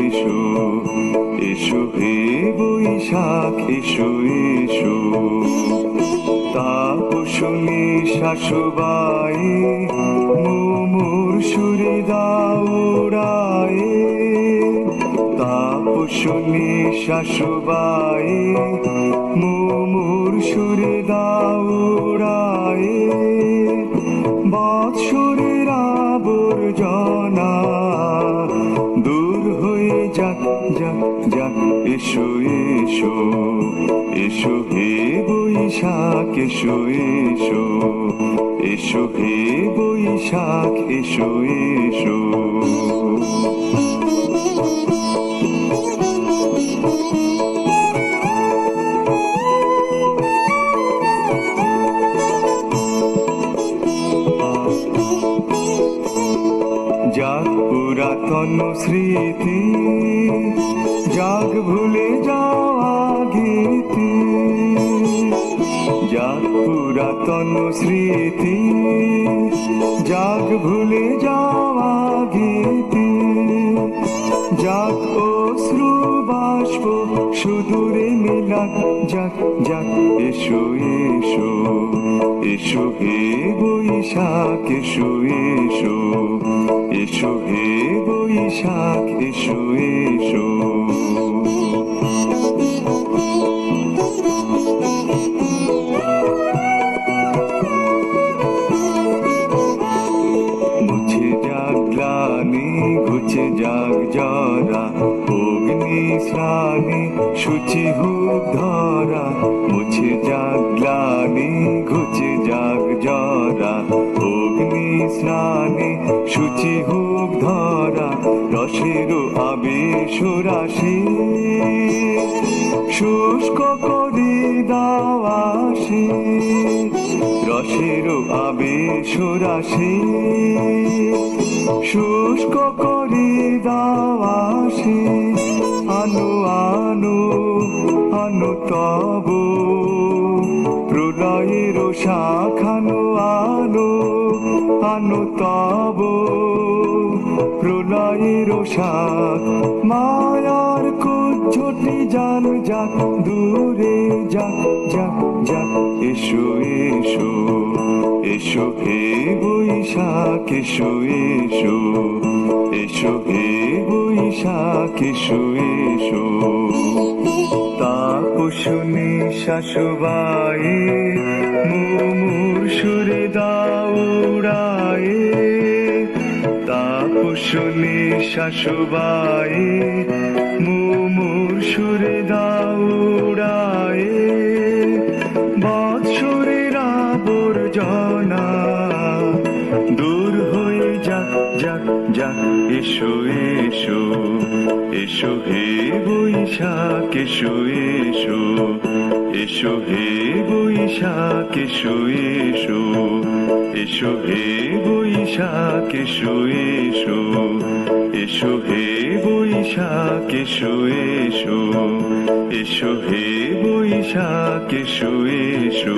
এসো, এসো হে বৈশাখ এসো এসো। তাপসনী শাশুবায়ে মুমুর সুরে দাও উড়ায়ে। তাপসনী শাশুবায়ে মুমুর সুরে দাও উড়ায়ে। বৎসরের আবর্জনা দূর হয়ে যাক যাক যাক। এসো এসো, এসো হে বৈশাখ এসো এসো, এসো হে বৈশাখ এসো এসো। যাক পুরাতন স্মৃতি, যাক ভুলে যাওয়া গীতি। যাক পুরাতন স্মৃতি, যাক ভুলে যাওয়া গীতি। যাক অশ্রু বাষ্প সুদূরে মিলাক যাক যাক। এসো এসো, এসো হে বৈশাখ এসো এসো, এসো হে বৈশাখ এসো এসো। মুছে যাক গ্লানি ঘুচে যাক জরা, অগ্নি স্নানে শুচি হোক ধরা। মুছে যাক গ্লানি ঘুচে যাক জরা, অগ্নি স্নানে শুচি হোক ধরা। রসের আবেশ রাশি শুষ্ক করে দাও আসি। রসের আবেশ রাশি শুষ্ক করে দাও আসি। আনো আনো আনো তব প্রলয়ের শাখানো। আনো আনো তব প্রলয়ের শাখ। মায়ার কুজ্ঝটি জান যাক দূরে যাক যাক যাক। এসো এসো, এসো হে বৈশাখ এসো এসো, এসো হে বৈশাখ এসো এসো। তাপসনী শাশুবায়ে মুমুর সুরে দাও উড়ায়ে। তাপসনী শাশুবায়ে মুমুর সুরে দাও উড়ায়ে। বৎসরের আবর্জনা দূর হয়ে যাক যাক যাক। এসো এসো, এসো হে বৈশাখ এসো এসো, এসো হে বৈশাখ এসো এসো, এসো হে বৈশাখ এসো এসো, এসো হে বৈশাখ এসো এসো, এসো হে বৈশাখ এসো এসো।